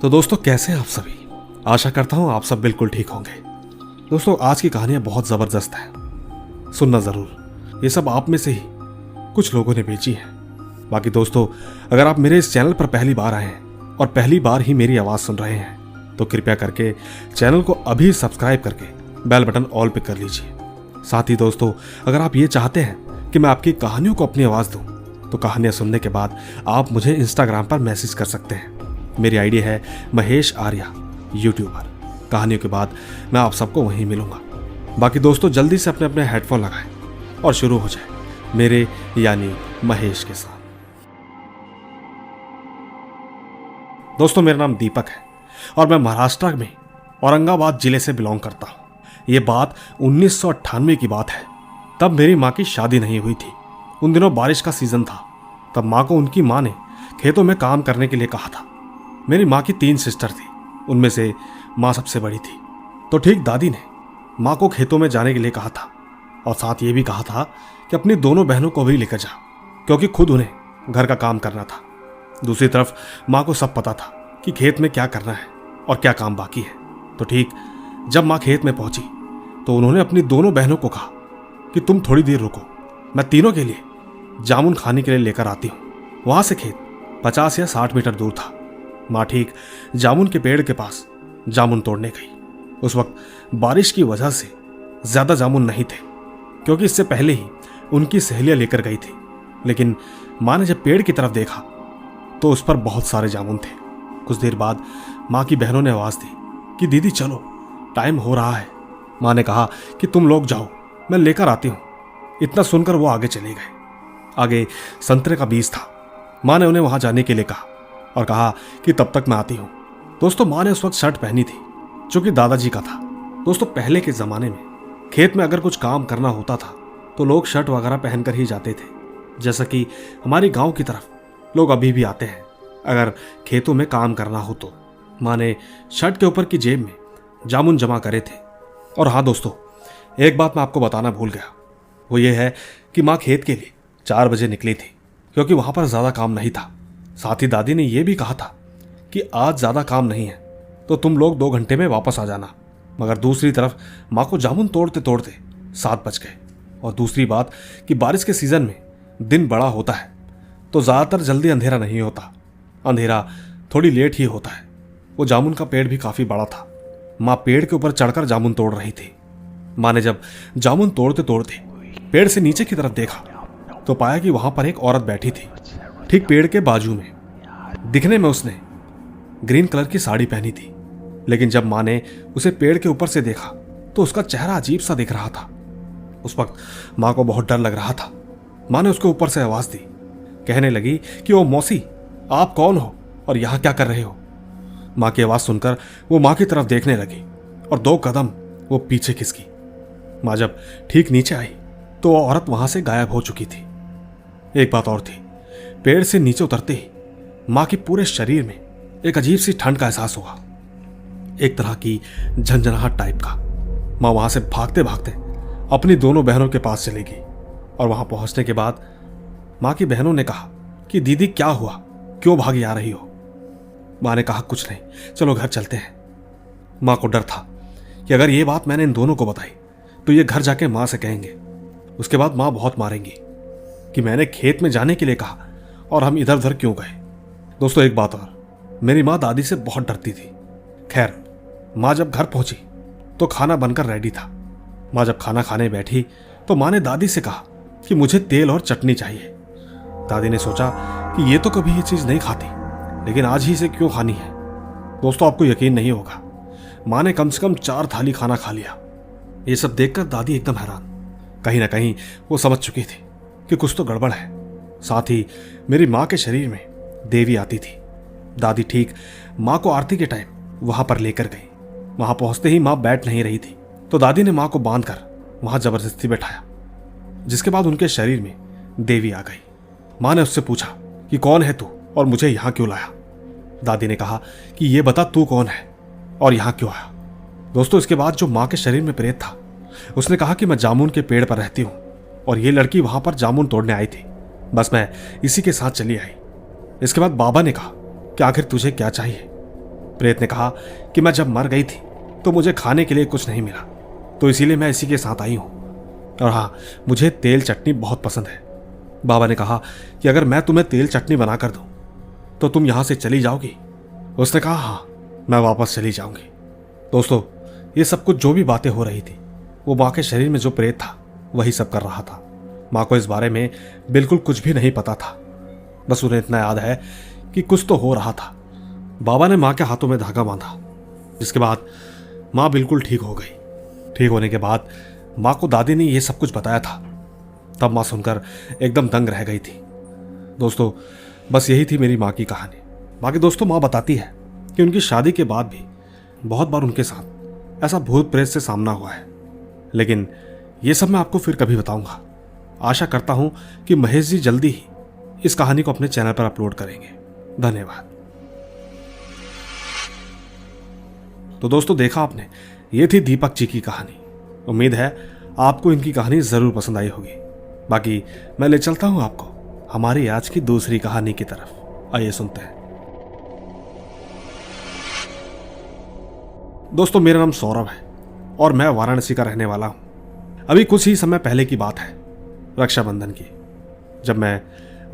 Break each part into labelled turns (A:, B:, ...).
A: तो दोस्तों कैसे हैं आप सभी। आशा करता हूं आप सब बिल्कुल ठीक होंगे। दोस्तों आज की कहानियां बहुत ज़बरदस्त है, सुनना ज़रूर। ये सब आप में से ही कुछ लोगों ने भेजी हैं। बाकी दोस्तों अगर आप मेरे इस चैनल पर पहली बार आए हैं और पहली बार ही मेरी आवाज़ सुन रहे हैं तो कृपया करके चैनल को अभी सब्सक्राइब करके बेल बटन ऑल पे कर लीजिए। साथ ही दोस्तों अगर आप ये चाहते हैं कि मैं आपकी कहानियों को अपनी आवाज़ दूं तो कहानियां सुनने के बाद आप मुझे इंस्टाग्राम पर मैसेज कर सकते हैं। मेरी आईडी है महेश आर्या यूट्यूबर। कहानियों के बाद मैं आप सबको वहीं मिलूंगा। बाकी दोस्तों जल्दी से अपने अपने हेडफोन लगाएं और शुरू हो जाए मेरे यानी महेश के साथ। दोस्तों मेरा नाम दीपक है और मैं महाराष्ट्र में औरंगाबाद जिले से बिलोंग करता हूं। ये बात 1998 की बात है। तब मेरी माँ की शादी नहीं हुई थी। उन दिनों बारिश का सीजन था। तब माँ को उनकी माँ ने खेतों में काम करने के लिए कहा था। मेरी माँ की 3 सिस्टर थी, उनमें से माँ सबसे बड़ी थी। तो ठीक दादी ने माँ को खेतों में जाने के लिए कहा था और साथ ये भी कहा था कि अपनी दोनों बहनों को भी लेकर जा, क्योंकि खुद उन्हें घर का काम करना था। दूसरी तरफ माँ को सब पता था कि खेत में क्या करना है और क्या काम बाकी है। तो ठीक जब माँ खेत में पहुंची तो उन्होंने अपनी दोनों बहनों को कहा कि तुम थोड़ी देर रुको, मैं तीनों के लिए जामुन खाने के लिए लेकर आती हूँ। वहां से खेत 50 या 60 मीटर दूर था। माँ ठीक जामुन के पेड़ के पास जामुन तोड़ने गई। उस वक्त बारिश की वजह से ज्यादा जामुन नहीं थे, क्योंकि इससे पहले ही उनकी सहेलियां लेकर गई थी। लेकिन माँ ने जब पेड़ की तरफ देखा तो उस पर बहुत सारे जामुन थे। कुछ देर बाद माँ की बहनों ने आवाज दी कि दीदी चलो, टाइम हो रहा है। माँ ने कहा कि तुम लोग जाओ, मैं लेकर आती हूँ। इतना सुनकर वो आगे चले गए। आगे संतरे का बीज था। माँ ने उन्हें वहां जाने के लिए कहा और कहा कि तब तक मैं आती हूँ। दोस्तों माँ ने उस वक्त शर्ट पहनी थी जो कि दादाजी का था। दोस्तों पहले के ज़माने में खेत में अगर कुछ काम करना होता था तो लोग शर्ट वगैरह पहनकर ही जाते थे, जैसा कि हमारे गांव की तरफ लोग अभी भी आते हैं अगर खेतों में काम करना हो तो। माँ ने शर्ट के ऊपर की जेब में जामुन जमा करे थे। और हाँ दोस्तों एक बात मैं आपको बताना भूल गया, वो ये है कि माँ खेत के लिए 4 बजे निकली थी, क्योंकि वहां पर ज़्यादा काम नहीं था। साथ ही दादी ने यह भी कहा था कि आज ज़्यादा काम नहीं है तो तुम लोग 2 घंटे में वापस आ जाना। मगर दूसरी तरफ माँ को जामुन तोड़ते तोड़ते 7 बज गए। और दूसरी बात कि बारिश के सीज़न में दिन बड़ा होता है तो ज़्यादातर जल्दी अंधेरा नहीं होता, अंधेरा थोड़ी लेट ही होता है। वो जामुन का पेड़ भी काफ़ी बड़ा था। माँ पेड़ के ऊपर चढ़कर जामुन तोड़ रही थी। माँ ने जब जामुन तोड़ते तोड़ते पेड़ से नीचे की तरफ देखा तो पाया कि वहां पर एक औरत बैठी थी, ठीक पेड़ के बाजू में। दिखने में उसने ग्रीन कलर की साड़ी पहनी थी, लेकिन जब माँ ने उसे पेड़ के ऊपर से देखा तो उसका चेहरा अजीब सा दिख रहा था। उस वक्त माँ को बहुत डर लग रहा था। माँ ने उसके ऊपर से आवाज दी, कहने लगी कि ओ मौसी, आप कौन हो और यहाँ क्या कर रहे हो। माँ की आवाज सुनकर वो माँ की तरफ देखने लगी और 2 कदम वो पीछे खिसकी। माँ जब ठीक नीचे आई तो वो औरत वहां से गायब हो चुकी थी। एक बात और थी, पेड़ से नीचे उतरते ही माँ के पूरे शरीर में एक अजीब सी ठंड का एहसास हुआ, एक तरह की झंझनाहट टाइप का। माँ वहां से भागते भागते अपनी दोनों बहनों के पास चली गई और वहां पहुंचने के बाद माँ की बहनों ने कहा कि दीदी क्या हुआ, क्यों भागी आ रही हो। माँ ने कहा कुछ नहीं, चलो घर चलते हैं। माँ को डर था कि अगर ये बात मैंने इन दोनों को बताई तो ये घर जाके माँ से कहेंगे। उसके बाद माँ बहुत मारेंगी कि मैंने खेत में जाने के लिए कहा और हम इधर उधर क्यों गए। दोस्तों एक बात और, मेरी माँ दादी से बहुत डरती थी। खैर माँ जब घर पहुंची तो खाना बनकर रेडी था। माँ जब खाना खाने बैठी तो माँ ने दादी से कहा कि मुझे तेल और चटनी चाहिए। दादी ने सोचा कि ये तो कभी ये चीज़ नहीं खाती, लेकिन आज ही से क्यों खानी है। दोस्तों आपको यकीन नहीं होगा, माँ ने कम से कम 4 थाली खाना खा लिया। ये सब देखकर दादी एकदम हैरान। कहीं ना कहीं वो समझ चुकी थी कि कुछ तो गड़बड़ है। साथ ही मेरी माँ के शरीर में देवी आती थी। दादी ठीक माँ को आरती के टाइम वहां पर लेकर गई। वहां पहुंचते ही माँ बैठ नहीं रही थी तो दादी ने माँ को बांधकर वहां जबरदस्ती बैठाया, जिसके बाद उनके शरीर में देवी आ गई। माँ ने उससे पूछा कि कौन है तू और मुझे यहाँ क्यों लाया। दादी ने कहा कि ये बता तू कौन है और यहाँ क्यों आया। दोस्तों इसके बाद जो माँ के शरीर में प्रेत था उसने कहा कि मैं जामुन के पेड़ पर रहती हूँ और ये लड़की वहां पर जामुन तोड़ने आई थी, बस मैं इसी के साथ चली आई। इसके बाद बाबा ने कहा कि आखिर तुझे क्या चाहिए। प्रेत ने कहा कि मैं जब मर गई थी तो मुझे खाने के लिए कुछ नहीं मिला, तो इसीलिए मैं इसी के साथ आई हूं। और हाँ, मुझे तेल चटनी बहुत पसंद है। बाबा ने कहा कि अगर मैं तुम्हें तेल चटनी बना कर दूं तो तुम यहां से चली जाओगी? उसने कहा हाँ, मैं वापस चली जाऊंगी। दोस्तों, ये सब कुछ जो भी बातें हो रही थी वो माँ के शरीर में जो प्रेत था वही सब कर रहा था। माँ को इस बारे में बिल्कुल कुछ भी नहीं पता था। बस उन्हें इतना याद है कि कुछ तो हो रहा था। बाबा ने माँ के हाथों में धागा बांधा, जिसके बाद माँ बिल्कुल ठीक हो गई। ठीक होने के बाद माँ को दादी ने यह सब कुछ बताया था। तब माँ सुनकर एकदम दंग रह गई थी। दोस्तों, बस यही थी मेरी माँ की कहानी। बाकी दोस्तों, माँ बताती है कि उनकी शादी के बाद भी बहुत बार उनके साथ ऐसा भूत प्रेत से सामना हुआ है, लेकिन ये सब मैं आपको फिर कभी बताऊंगा। आशा करता हूं कि महेश जी जल्दी ही इस कहानी को अपने चैनल पर अपलोड करेंगे। धन्यवाद। तो दोस्तों, देखा आपने, ये थी दीपक जी की कहानी। उम्मीद है आपको इनकी कहानी जरूर पसंद आई होगी। बाकी मैं ले चलता हूं आपको हमारी आज की दूसरी कहानी की तरफ। आइए सुनते हैं। दोस्तों, मेरा नाम सौरभ है और मैं वाराणसी का रहने वाला हूं। अभी कुछ ही समय पहले की बात है, रक्षाबंधन की, जब मैं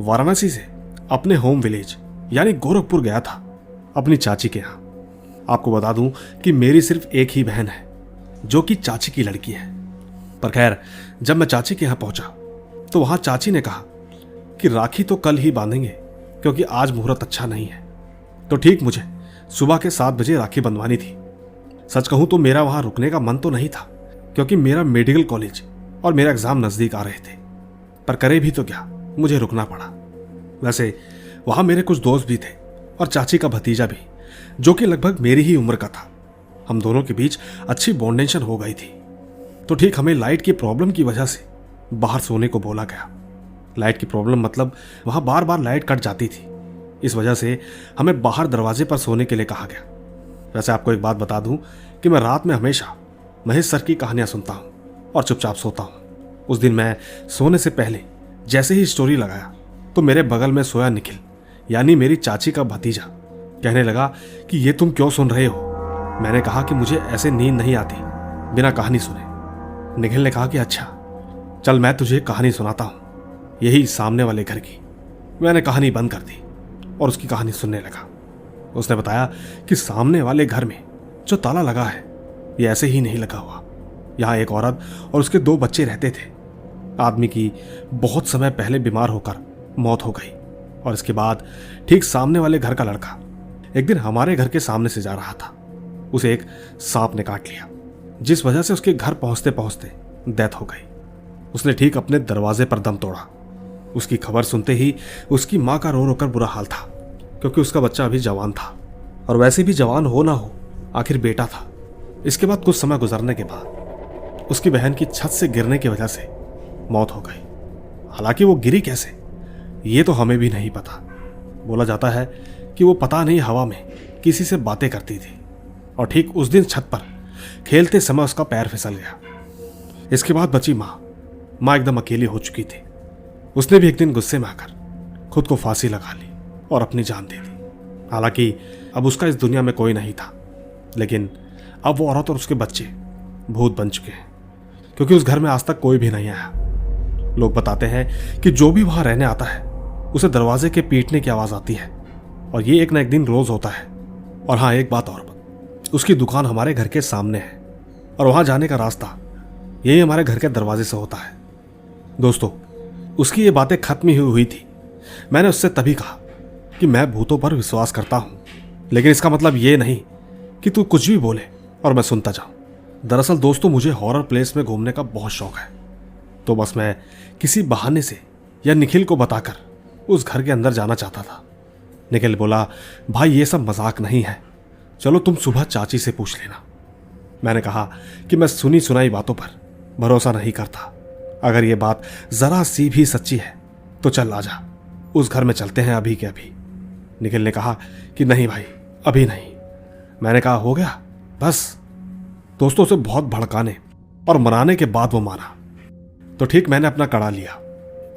A: वाराणसी से अपने होम विलेज यानी गोरखपुर गया था अपनी चाची के यहाँ। आपको बता दूं कि मेरी सिर्फ एक ही बहन है जो कि चाची की लड़की है। पर खैर, जब मैं चाची के यहाँ पहुंचा तो वहां चाची ने कहा कि राखी तो कल ही बांधेंगे क्योंकि आज मुहूर्त अच्छा नहीं है। तो ठीक मुझे सुबह के 7 बजे राखी बंधवानी थी। सच कहूं तो मेरा वहां रुकने का मन तो नहीं था क्योंकि मेरा मेडिकल कॉलेज और मेरा एग्जाम नजदीक आ रहे थे, पर करे भी तो क्या, मुझे रुकना पड़ा। वैसे वहां मेरे कुछ दोस्त भी थे और चाची का भतीजा भी, जो कि लगभग मेरी ही उम्र का था। हम दोनों के बीच अच्छी बॉन्डेशन हो गई थी। तो ठीक हमें लाइट की प्रॉब्लम की वजह से बाहर सोने को बोला गया। लाइट की प्रॉब्लम मतलब वहां बार बार लाइट कट जाती थी, इस वजह से हमें बाहर दरवाजे पर सोने के लिए कहा गया। वैसे आपको एक बात बता दूं कि मैं रात में हमेशा महेश सर की कहानियां सुनता हूं और चुपचाप सोता हूं। उस दिन मैं सोने से पहले जैसे ही स्टोरी लगाया तो मेरे बगल में सोया निखिल यानी मेरी चाची का भतीजा कहने लगा कि ये तुम क्यों सुन रहे हो। मैंने कहा कि मुझे ऐसे नींद नहीं आती बिना कहानी सुने। निखिल ने कहा कि अच्छा चल, मैं तुझे कहानी सुनाता हूं, यही सामने वाले घर की। मैंने कहानी बंद कर दी और उसकी कहानी सुनने लगा। उसने बताया कि सामने वाले घर में जो ताला लगा है ये ऐसे ही नहीं लगा हुआ। यहाँ एक औरत और उसके 2 बच्चे रहते थे। आदमी की बहुत समय पहले बीमार होकर मौत हो गई और इसके बाद ठीक सामने वाले घर का लड़का एक दिन हमारे घर के सामने से जा रहा था। उसे एक सांप ने काट लिया, जिस वजह से उसके घर पहुंचते पहुंचते डेथ हो गई। उसने ठीक अपने दरवाजे पर दम तोड़ा। उसकी खबर सुनते ही उसकी माँ का रो रो कर बुरा हाल था क्योंकि उसका बच्चा अभी जवान था और वैसे भी जवान हो ना हो आखिर बेटा था। इसके बाद कुछ समय गुजरने के बाद उसकी बहन की छत से गिरने की वजह से मौत हो गई। हालांकि वो गिरी कैसे ये तो हमें भी नहीं पता। बोला जाता है कि वो पता नहीं हवा में किसी से बातें करती थी और ठीक उस दिन छत पर खेलते समय उसका पैर फिसल गया। इसके बाद बची माँ एकदम अकेली हो चुकी थी। उसने भी एक दिन गुस्से में आकर खुद को फांसी लगा ली और अपनी जान दे दी। हालांकि अब उसका इस दुनिया में कोई नहीं था, लेकिन अब वो औरत और उसके बच्चे भूत बन चुके हैं क्योंकि उस घर में आज तक कोई भी नहीं आया। लोग बताते हैं कि जो भी वहां रहने आता है उसे दरवाजे के पीटने की आवाज आती है और ये एक न एक दिन रोज होता है। और हाँ, एक बात और, उसकी दुकान हमारे घर के सामने है और वहां जाने का रास्ता यही हमारे घर के दरवाजे से होता है। दोस्तों, उसकी ये बातें खत्म ही हुई थी। मैंने उससे तभी कहा कि मैं भूतों पर विश्वास करता हूं, लेकिन इसका मतलब ये नहीं कि तू कुछ भी बोले और मैं सुनता जाऊं। दरअसल दोस्तों, मुझे हॉरर प्लेस में घूमने का बहुत शौक है, तो बस मैं किसी बहाने से या निखिल को बताकर उस घर के अंदर जाना चाहता था। निखिल बोला, भाई ये सब मजाक नहीं है, चलो तुम सुबह चाची से पूछ लेना। मैंने कहा कि मैं सुनी सुनाई बातों पर भरोसा नहीं करता। अगर ये बात जरा सी भी सच्ची है तो चल आजा, उस घर में चलते हैं अभी के अभी। निखिल ने कहा कि नहीं भाई, अभी नहीं। मैंने कहा हो गया बस। दोस्तों, से बहुत भड़काने और मनाने के बाद वो माना। तो ठीक मैंने अपना कड़ा लिया,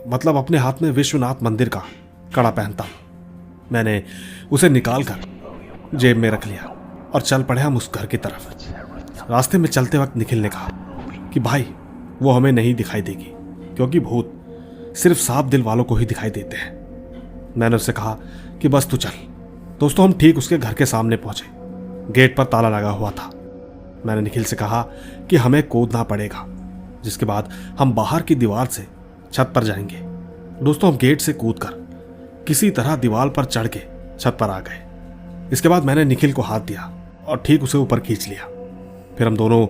A: मतलब अपने हाथ में विश्वनाथ मंदिर का कड़ा पहनता हूं। मैंने उसे निकाल कर जेब में रख लिया और चल पड़े हम उस घर की तरफ। रास्ते में चलते वक्त निखिल ने कहा कि भाई वो हमें नहीं दिखाई देगी, क्योंकि भूत सिर्फ साफ दिल वालों को ही दिखाई देते हैं। मैंने उससे कहा कि बस तू चल। दोस्तों हम ठीक उसके घर के सामने पहुंचे। गेट पर ताला लगा हुआ था। मैंने निखिल से कहा कि हमें कूदना पड़ेगा, जिसके बाद हम बाहर की दीवार से छत पर जाएंगे। दोस्तों हम गेट से कूदकर किसी तरह दीवार पर चढ़ के छत पर आ गए। इसके बाद मैंने निखिल को हाथ दिया और ठीक उसे ऊपर खींच लिया। फिर हम दोनों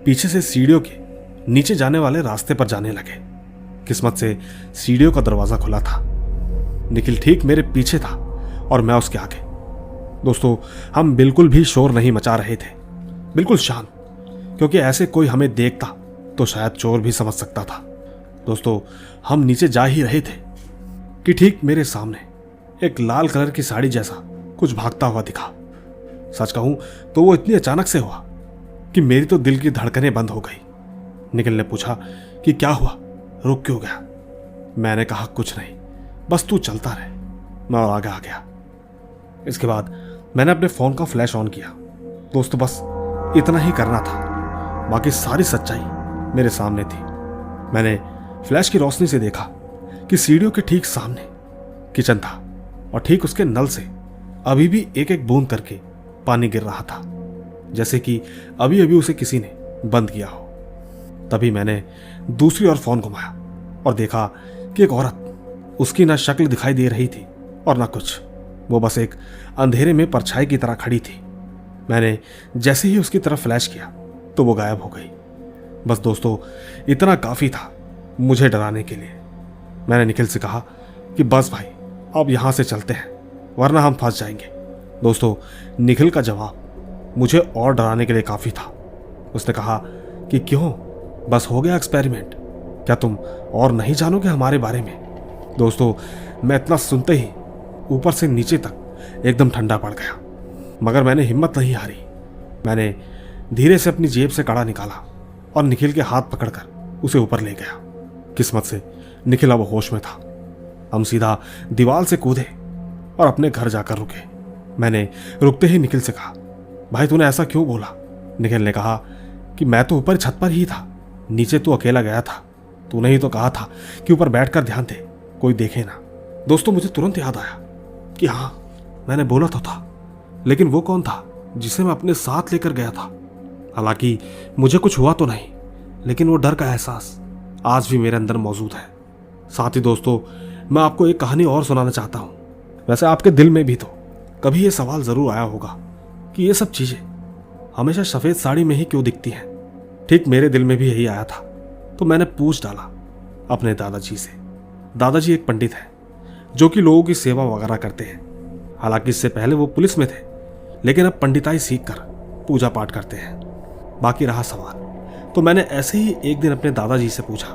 A: पीछे से सीढ़ियों के नीचे जाने वाले रास्ते पर जाने लगे। किस्मत से सीढ़ियों का दरवाजा खुला था। निखिल ठीक मेरे पीछे था और मैं उसके आगे। दोस्तों हम बिल्कुल भी शोर नहीं मचा रहे थे, बिल्कुल शांत, क्योंकि ऐसे कोई हमें देखता तो शायद चोर भी समझ सकता था। दोस्तों हम नीचे जा ही रहे थे कि ठीक मेरे सामने एक लाल कलर की साड़ी जैसा कुछ भागता हुआ दिखा। सच कहूं तो वो इतनी अचानक से हुआ कि मेरी तो दिल की धड़कनें बंद हो गई। निखिल ने पूछा कि क्या हुआ, रुक क्यों गया? मैंने कहा कुछ नहीं, बस तू चलता रहे। मैं और आगे आ गया। इसके बाद मैंने अपने फोन का फ्लैश ऑन किया। दोस्तों बस इतना ही करना था, बाकी सारी सच्चाई मेरे सामने थी। मैंने फ्लैश की रोशनी से देखा कि सीढ़ियों के ठीक सामने किचन था और ठीक उसके नल से अभी भी एक एक बूंद करके पानी गिर रहा था, जैसे कि अभी अभी उसे किसी ने बंद किया हो। तभी मैंने दूसरी ओर फोन घुमाया और देखा कि एक औरत, उसकी ना शक्ल दिखाई दे रही थी और ना कुछ, वो बस एक अंधेरे में परछाई की तरह खड़ी थी। मैंने जैसे ही उसकी तरफ फ्लैश किया तो वो गायब हो गई। बस दोस्तों इतना काफी था मुझे डराने के लिए। मैंने निखिल से कहा कि बस भाई अब यहां से चलते हैं, वरना हम फंस जाएंगे। दोस्तों निखिल का जवाब मुझे और डराने के लिए काफी था। उसने कहा कि क्यों, बस हो गया एक्सपेरिमेंट, क्या तुम और नहीं जानोगे हमारे बारे में? दोस्तों मैं इतना सुनते ही ऊपर से नीचे तक एकदम ठंडा पड़ गया, मगर मैंने हिम्मत नहीं हारी। मैंने धीरे से अपनी जेब से कड़ा निकाला और निखिल के हाथ पकड़कर उसे ऊपर ले गया। किस्मत से निखिल अब होश में था। हम सीधा दीवार से कूदे और अपने घर जाकर रुके। मैंने रुकते ही निखिल से कहा, भाई तूने ऐसा क्यों बोला? निखिल ने कहा कि मैं तो ऊपर छत पर ही था, नीचे तू अकेला गया था। तूने ही तो कहा था कि ऊपर बैठकर ध्यान दे, कोई देखे ना। दोस्तों मुझे तुरंत याद आया कि हाँ मैंने बोला तो था, लेकिन वो कौन था जिसे मैं अपने साथ लेकर गया था? हालांकि मुझे कुछ हुआ तो नहीं, लेकिन वो डर का एहसास आज भी मेरे अंदर मौजूद है। साथ ही दोस्तों मैं आपको एक कहानी और सुनाना चाहता हूँ। वैसे आपके दिल में भी तो कभी ये सवाल जरूर आया होगा कि ये सब चीजें हमेशा सफेद साड़ी में ही क्यों दिखती हैं। ठीक मेरे दिल में भी यही आया था, तो मैंने पूछ डाला अपने दादाजी से। दादाजी एक पंडित है जो कि लोगों की सेवा वगैरह करते हैं। हालांकि इससे पहले वो पुलिस में थे, लेकिन अब पंडिताई सीखकर पूजा पाठ करते हैं। बाकी रहा सवाल, तो मैंने ऐसे ही एक दिन अपने दादाजी से पूछा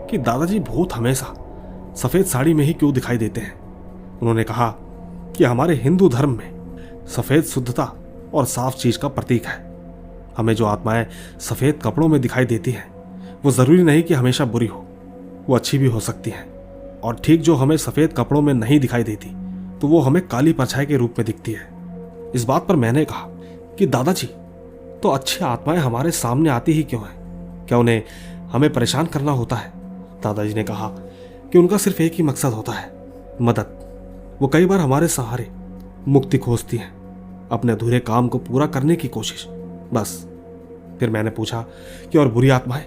A: कि दादाजी भूत हमेशा सफेद साड़ी में ही क्यों दिखाई देते हैं? उन्होंने कहा कि हमारे हिंदू धर्म में सफेद शुद्धता और साफ चीज का प्रतीक है। हमें जो आत्माएं सफेद कपड़ों में दिखाई देती हैं वो जरूरी नहीं कि हमेशा बुरी हो, वो अच्छी भी हो सकती हैं। और ठीक जो हमें सफेद कपड़ों में नहीं दिखाई देती तो वो हमें काली परछाई के रूप में दिखती है। इस बात पर मैंने कहा कि दादाजी तो अच्छी आत्माएं हमारे सामने आती ही क्यों हैं? क्या उन्हें हमें परेशान करना होता है? दादाजी ने कहा कि उनका सिर्फ एक ही मकसद होता है, मदद। वो कई बार हमारे सहारे मुक्ति खोजती हैं, अपने अधूरे काम को पूरा करने की कोशिश, बस। फिर मैंने पूछा कि और बुरी आत्माएं?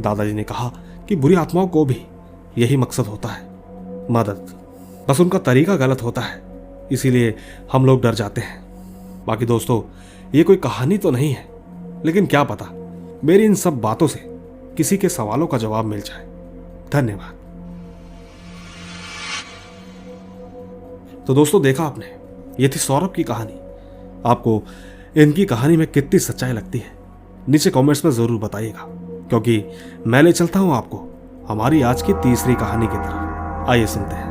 A: दादाजी ने कहा कि बुरी आत्माओं को भी यही मकसद होता है, मदद। बस उनका तरीका गलत होता है, इसीलिए हम लोग डर जाते हैं। बाकी दोस्तों ये कोई कहानी तो नहीं है, लेकिन क्या पता मेरी इन सब बातों से किसी के सवालों का जवाब मिल जाए। धन्यवाद। तो दोस्तों देखा आपने, ये थी सौरभ की कहानी। आपको इनकी कहानी में कितनी सच्चाई लगती है नीचे कमेंट्स में जरूर बताइएगा, क्योंकि मैं ले चलता हूं आपको हमारी आज की तीसरी कहानी की तरफ। आइए सुनते हैं।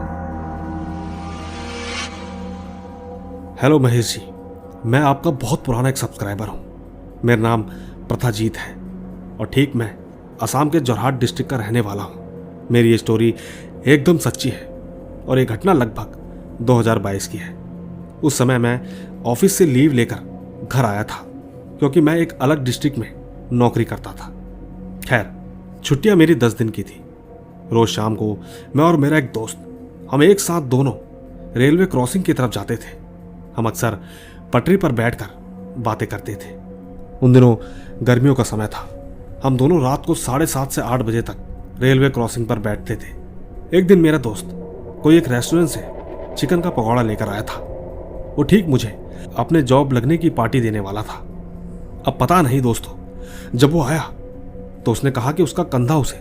A: हेलो महेश जी, मैं आपका बहुत पुराना एक सब्सक्राइबर हूं। मेरा नाम प्रथाजीत है और ठीक मैं असम के जोरहाट डिस्ट्रिक्ट का रहने वाला हूं। मेरी ये स्टोरी एकदम सच्ची है और ये घटना लगभग 2022 की है। उस समय मैं ऑफिस से लीव लेकर घर आया था, क्योंकि मैं एक अलग डिस्ट्रिक्ट में नौकरी करता था। खैर, छुट्टियां मेरी 10 दिन की थी। रोज शाम को मैं और मेरा एक दोस्त, हम एक साथ दोनों रेलवे क्रॉसिंग की तरफ जाते थे। हम अक्सर पटरी पर बैठकर बातें करते थे। उन दिनों गर्मियों का समय था। हम दोनों रात को 7:30 से 8 बजे तक रेलवे क्रॉसिंग पर बैठते थे। एक दिन मेरा दोस्त कोई एक रेस्टोरेंट से चिकन का पकौड़ा लेकर आया था। वो ठीक मुझे अपने जॉब लगने की पार्टी देने वाला था। अब पता नहीं दोस्तों, जब वो आया तो उसने कहा कि उसका कंधा उसे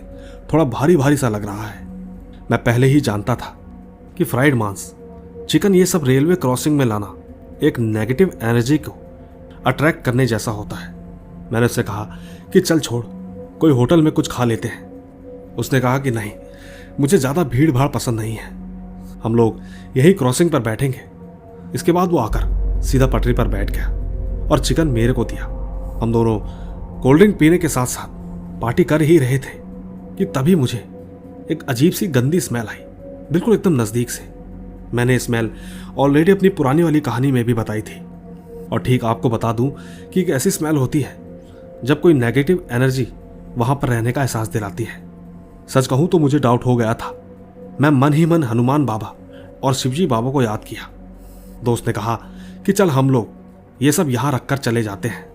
A: थोड़ा भारी भारी सा लग रहा है। मैं पहले ही जानता था कि फ्राइड मांस, चिकन, ये सब रेलवे क्रॉसिंग में लाना एक नेगेटिव एनर्जी को अट्रैक्ट करने जैसा होता है। मैंने उससे कहा कि चल छोड़, कोई होटल में कुछ खा लेते हैं। उसने कहा कि नहीं, मुझे ज़्यादा भीड़ भाड़ पसंद नहीं है, हम लोग यही क्रॉसिंग पर बैठेंगे। इसके बाद वो आकर सीधा पटरी पर बैठ गया और चिकन मेरे को दिया। हम दोनों कोल्ड ड्रिंक पीने के साथ साथ पार्टी कर ही रहे थे कि तभी मुझे एक अजीब सी गंदी स्मेल आई, बिल्कुल एकदम नज़दीक से। मैंने स्मेल ऑलरेडी अपनी पुरानी वाली कहानी में भी बताई थी। और ठीक आपको बता दूं कि एक ऐसी स्मेल होती है जब कोई नेगेटिव एनर्जी वहां पर रहने का एहसास दिलाती है। सच कहूं तो मुझे डाउट हो गया था। मैं मन ही मन हनुमान बाबा और शिवजी बाबा को याद किया। दोस्त ने कहा कि चल हम लोग ये सब यहां रखकर चले जाते हैं,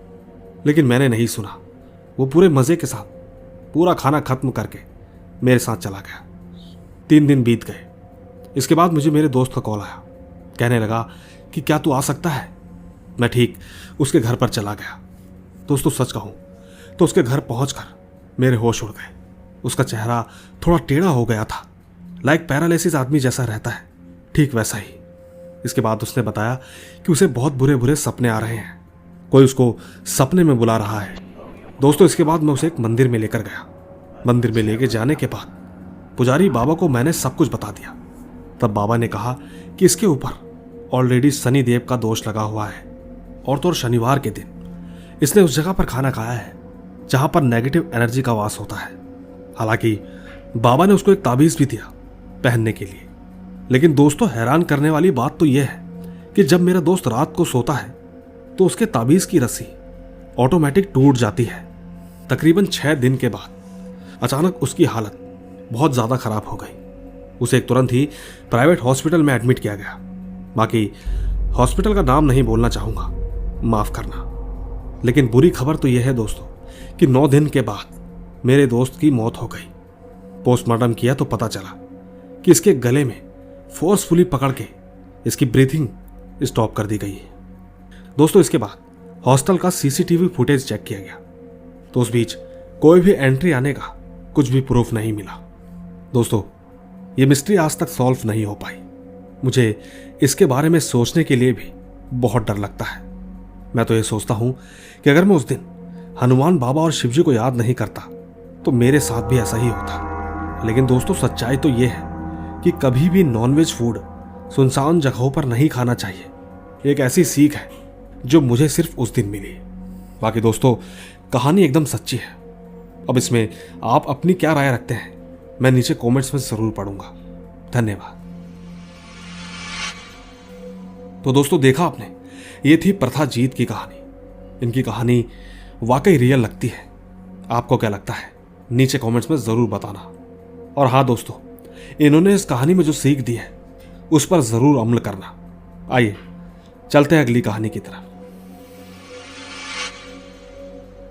A: लेकिन मैंने नहीं सुना। वो पूरे मजे के साथ पूरा खाना खत्म करके मेरे साथ चला गया। 3 दिन बीत गए। इसके बाद मुझे मेरे दोस्त का कॉल आया। कहने लगा कि क्या तू आ सकता है। मैं ठीक उसके घर पर चला गया। दोस्तों सच कहूं तो उसके घर पहुंचकर मेरे होश उड़ गए। उसका चेहरा थोड़ा टेढ़ा हो गया था, लाइक पैरालिसिस आदमी जैसा रहता है, ठीक वैसा ही। इसके बाद उसने बताया कि उसे बहुत बुरे बुरे सपने आ रहे हैं, कोई उसको सपने में बुला रहा है। दोस्तों इसके बाद मैं उसे एक मंदिर में लेकर गया। मंदिर में लेके जाने के बाद पुजारी बाबा को मैंने सब कुछ बता दिया। तब बाबा ने कहा कि इसके ऊपर ऑलरेडी शनि देव का दोष लगा हुआ है, और तो और शनिवार के दिन इसने उस जगह पर खाना खाया है जहां पर नेगेटिव एनर्जी का वास होता है। हालांकि बाबा ने उसको एक ताबीज भी दिया पहनने के लिए। लेकिन दोस्तों हैरान करने वाली बात तो यह है कि जब मेरा दोस्त रात को सोता है तो उसके ताबीज की रस्सी ऑटोमेटिक टूट जाती है। तकरीबन 6 दिन के बाद अचानक उसकी हालत बहुत ज़्यादा खराब हो गई। उसे तुरंत ही प्राइवेट हॉस्पिटल में एडमिट किया गया। बाकी हॉस्पिटल का नाम नहीं बोलना चाहूँगा, माफ़ करना। लेकिन बुरी खबर तो यह है दोस्तों कि 9 दिन के बाद मेरे दोस्त की मौत हो गई। पोस्टमार्टम किया तो पता चला कि इसके गले में फोर्सफुली पकड़ के इसकी ब्रीथिंग स्टॉप कर दी गई है। दोस्तों इसके बाद हॉस्टल का सीसीटीवी फुटेज चेक किया गया तो उस बीच कोई भी एंट्री आने का कुछ भी प्रूफ नहीं मिला। दोस्तों ये मिस्ट्री आज तक सॉल्व नहीं हो पाई। मुझे इसके बारे में सोचने के लिए भी बहुत डर लगता है। मैं तो ये सोचता हूं कि अगर मैं उस दिन हनुमान बाबा और शिवजी को याद नहीं करता तो मेरे साथ भी ऐसा ही होता। लेकिन दोस्तों सच्चाई तो ये है कि कभी भी नॉनवेज फूड सुनसान जगहों पर नहीं खाना चाहिए। एक ऐसी सीख है जो मुझे सिर्फ उस दिन मिली। बाकी दोस्तों कहानी एकदम सच्ची है। अब इसमें आप अपनी क्या राय रखते हैं मैं नीचे कमेंट्स में जरूर पढ़ूंगा। धन्यवाद। तो दोस्तों देखा आपने, ये थी प्रथा जीत की कहानी। इनकी कहानी वाकई रियल लगती है। आपको क्या लगता है नीचे कमेंट्स में जरूर बताना। और हाँ दोस्तों, इन्होंने इस कहानी में जो सीख दी है उस पर जरूर अमल करना। आइए चलते हैं अगली कहानी की तरफ।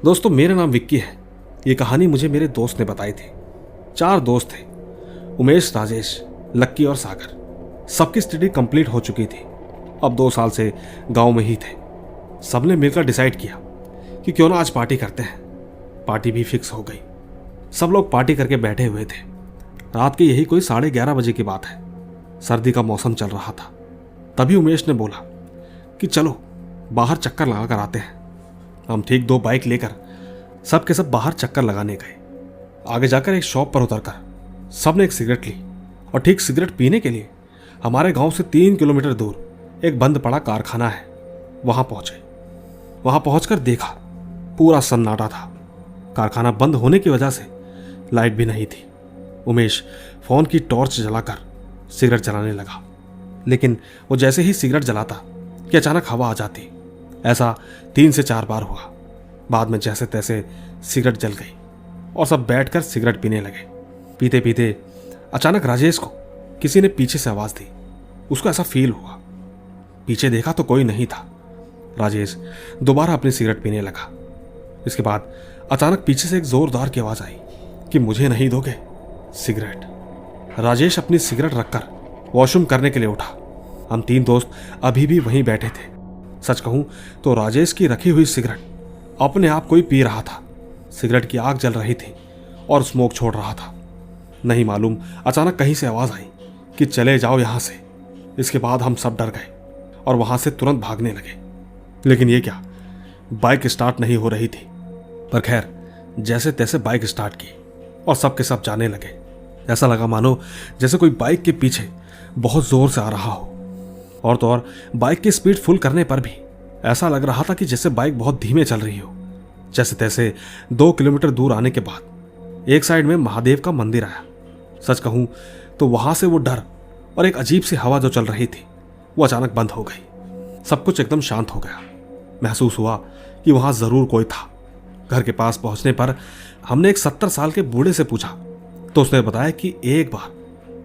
A: दोस्तों मेरा नाम विक्की है। ये कहानी मुझे मेरे दोस्त ने बताई थी। 4 दोस्त थे, उमेश, राजेश, लक्की और सागर। सबकी स्टडी कंप्लीट हो चुकी थी। अब 2 साल से गांव में ही थे। सबने मिलकर डिसाइड किया कि क्यों ना आज पार्टी करते हैं। पार्टी भी फिक्स हो गई। सब लोग पार्टी करके बैठे हुए थे। रात के यही कोई 11:30 बजे की बात है। सर्दी का मौसम चल रहा था। तभी उमेश ने बोला कि चलो बाहर चक्कर लगा कर आते हैं। हम ठीक 2 बाइक लेकर सब के सब बाहर चक्कर लगाने गए। आगे जाकर एक शॉप पर उतरकर सबने एक सिगरेट ली और ठीक सिगरेट पीने के लिए हमारे गांव से 3 किलोमीटर दूर एक बंद पड़ा कारखाना है, वहां पहुंचे। वहां पहुंचकर देखा पूरा सन्नाटा था। कारखाना बंद होने की वजह से लाइट भी नहीं थी। उमेश फोन की टॉर्च जलाकर सिगरेट जलाने लगा, लेकिन वो जैसे ही सिगरेट जलाता कि अचानक हवा आ जाती ऐसा 3 से 4 बार हुआ। बाद में जैसे तैसे सिगरेट जल गई और सब बैठकर सिगरेट पीने लगे। पीते पीते अचानक राजेश को किसी ने पीछे से आवाज दी। उसको ऐसा फील हुआ। पीछे देखा तो कोई नहीं था। राजेश दोबारा अपनी सिगरेट पीने लगा। इसके बाद अचानक पीछे से एक जोरदार की आवाज आई कि मुझे नहीं दोगे सिगरेट। राजेश अपनी सिगरेट रखकर वॉशरूम करने के लिए उठा। हम 3 दोस्त अभी भी वहीं बैठे थे। सच कहूं तो राजेश की रखी हुई सिगरेट अपने आप कोई पी रहा था। सिगरेट की आग जल रही थी और स्मोक छोड़ रहा था। नहीं मालूम अचानक कहीं से आवाज आई कि चले जाओ यहां से। इसके बाद हम सब डर गए और वहां से तुरंत भागने लगे। लेकिन ये क्या, बाइक स्टार्ट नहीं हो रही थी। पर खैर जैसे तैसे बाइक स्टार्ट की और सब के सब जाने लगे। ऐसा लगा मानो जैसे कोई बाइक के पीछे बहुत जोर से आ रहा हो। और तो और बाइक की स्पीड फुल करने पर भी ऐसा लग रहा था कि जैसे बाइक बहुत धीमे चल रही हो। जैसे तैसे 2 किलोमीटर दूर आने के बाद एक साइड में महादेव का मंदिर आया। सच कहूं तो वहां से वो डर और एक अजीब सी हवा जो चल रही थी वो अचानक बंद हो गई। सब कुछ एकदम शांत हो गया। महसूस हुआ कि वहां जरूर कोई था। घर के पास पहुंचने पर हमने एक 70 साल के बूढ़े से पूछा तो उसने बताया कि एक बार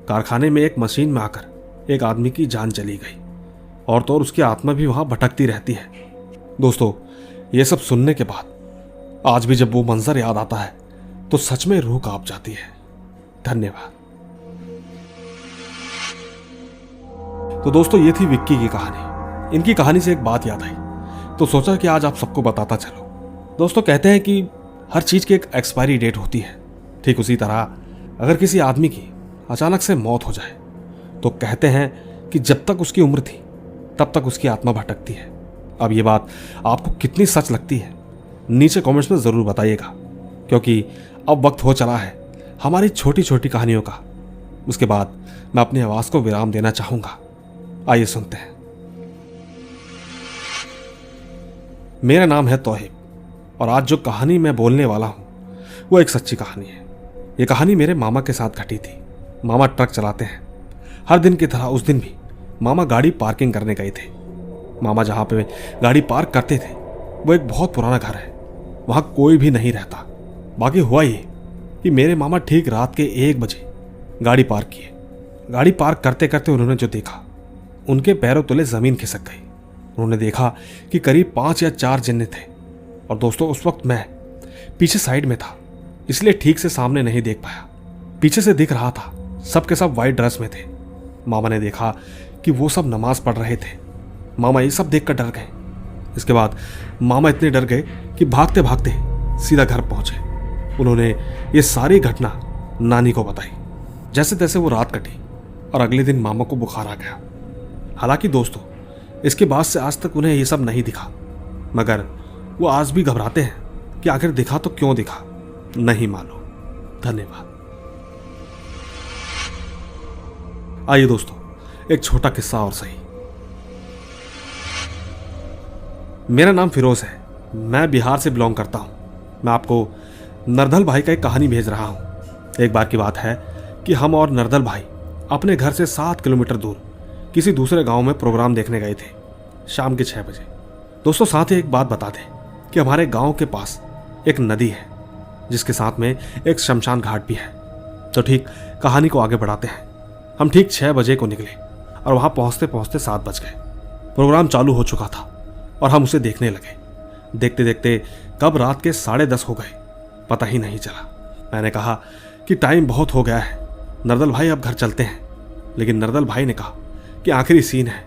A: कारखाने में एक मशीन में आकर एक आदमी की जान चली गई और तो और उसकी आत्मा भी वहां भटकती रहती है। दोस्तों, ये सब सुनने के बाद आज भी जब वो मंजर याद आता है तो सच में रूह कांप जाती है। धन्यवाद। तो दोस्तों, ये थी विक्की की कहानी। इनकी कहानी से एक बात याद आई तो सोचा कि आज आप सबको बताता चलो। दोस्तों, कहते हैं कि हर चीज की एक एक्सपायरी डेट होती है। ठीक उसी तरह अगर किसी आदमी की अचानक से मौत हो जाए तो कहते हैं कि जब तक उसकी उम्र थी तब तक उसकी आत्मा भटकती है। अब ये बात आपको कितनी सच लगती है नीचे कमेंट्स में जरूर बताइएगा, क्योंकि अब वक्त हो चला है हमारी छोटी छोटी कहानियों का। उसके बाद मैं अपनी आवाज को विराम देना चाहूंगा। आइए सुनते हैं। मेरा नाम है तौहीब और आज जो कहानी मैं बोलने वाला हूं वो एक सच्ची कहानी है। ये कहानी मेरे मामा के साथ घटी थी। मामा ट्रक चलाते हैं। हर दिन की तरह उस दिन भी मामा गाड़ी पार्किंग करने गए थे। मामा जहां पे गाड़ी पार्क करते थे वो एक बहुत पुराना घर है। वहां कोई भी नहीं रहता। बाकी हुआ ये कि मेरे मामा ठीक रात के 1 बजे गाड़ी पार्क किए। गाड़ी पार्क करते करते उन्होंने जो देखा, उनके पैरों तले जमीन खिसक गई। उन्होंने देखा कि करीब 5 या 4 जिन्ने थे। और दोस्तों, उस वक्त मैं पीछे साइड में था, इसलिए ठीक से सामने नहीं देख पाया। पीछे से दिख रहा था, सब के सब वाइट ड्रेस में थे। मामा ने देखा कि वो सब नमाज पढ़ रहे थे। मामा ये सब देखकर डर गए। इसके बाद मामा इतने डर गए कि भागते भागते सीधा घर पहुंचे। उन्होंने ये सारी घटना नानी को बताई। जैसे तैसे वो रात कटी और अगले दिन मामा को बुखार आ गया। हालांकि दोस्तों, इसके बाद से आज तक उन्हें ये सब नहीं दिखा, मगर वो आज भी घबराते हैं कि आखिर दिखा तो क्यों दिखा, नहीं मालूम। धन्यवाद। आइए दोस्तों, एक छोटा किस्सा और सही। मेरा नाम फिरोज है। मैं बिहार से बिलोंग करता हूं। मैं आपको नरदल भाई का एक कहानी भेज रहा हूं। एक बार की बात है कि हम और नरदल भाई अपने घर से 7 किलोमीटर दूर किसी दूसरे गांव में प्रोग्राम देखने गए थे, शाम के 6 बजे। दोस्तों, साथ ही एक बात बता दें कि हमारे गांव के पास एक नदी है जिसके साथ में एक शमशान घाट भी है। तो ठीक कहानी को आगे बढ़ाते हैं। हम ठीक 6 बजे को निकले और वहां पहुंचते पहुंचते 7 बज गए। प्रोग्राम चालू हो चुका था और हम उसे देखने लगे। देखते देखते कब रात के 10:30 हो गए पता ही नहीं चला। मैंने कहा कि टाइम बहुत हो गया है नरदल भाई, अब घर चलते हैं। लेकिन नरदल भाई ने कहा कि आखिरी सीन है,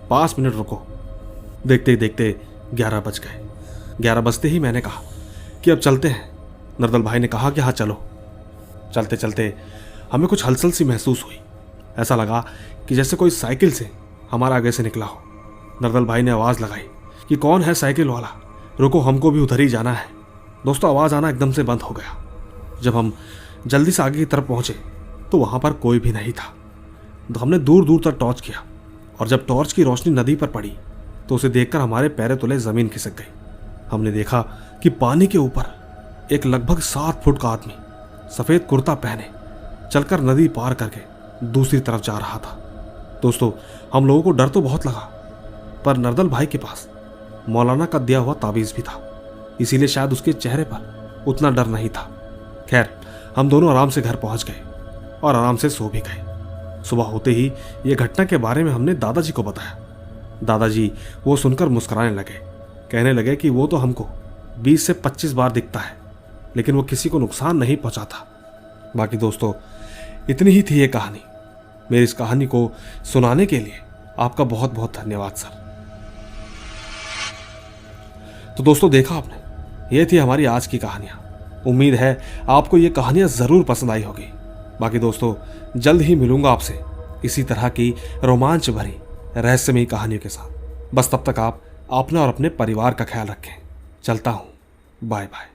A: 5 मिनट रुको। देखते देखते 11 बज गए। 11 बजते ही मैंने कहा कि अब चलते हैं। नरदल भाई ने कहा कि हाँ चलो। चलते चलते हमें कुछ हलचल सी महसूस हुई। ऐसा लगा कि जैसे कोई साइकिल से हमारे आगे से निकला हो। नरदल भाई ने आवाज़ लगाई कि कौन है साइकिल वाला, रुको, हमको भी उधर ही जाना है। दोस्तों, आवाज़ आना एकदम से बंद हो गया। जब हम जल्दी से आगे की तरफ पहुंचे तो वहां पर कोई भी नहीं था। तो हमने दूर दूर तक टॉर्च किया और जब टॉर्च की रोशनी नदी पर पड़ी तो उसे देखकर हमारे पैरों तले जमीन खिसक गई। हमने देखा कि पानी के ऊपर एक लगभग 7 फुट का आदमी सफेद कुर्ता पहने चलकर नदी पार करके दूसरी तरफ जा रहा था। दोस्तों, हम लोगों को डर तो बहुत लगा, पर नरदल भाई के पास मौलाना का दिया हुआ ताबीज भी था, इसीलिए शायद उसके चेहरे पर उतना डर नहीं था। खैर, हम दोनों आराम से घर पहुंच गए और आराम से सो भी गए। सुबह होते ही ये घटना के बारे में हमने दादाजी को बताया। दादाजी वो सुनकर मुस्कुराने लगे, कहने लगे कि वो तो हमको 20 से 25 बार दिखता है, लेकिन वो किसी को नुकसान नहीं पहुंचाता। बाकी दोस्तों, इतनी ही थी ये कहानी। मेरी इस कहानी को सुनाने के लिए आपका बहुत बहुत धन्यवाद सर। तो दोस्तों, देखा आपने, ये थी हमारी आज की कहानियां। उम्मीद है आपको ये कहानियां जरूर पसंद आई होगी। बाकी दोस्तों, जल्द ही मिलूंगा आपसे इसी तरह की रोमांच भरी रहस्यमयी कहानियों के साथ। बस तब तक आप अपना और अपने परिवार का ख्याल रखें। चलता हूं, बाय बाय।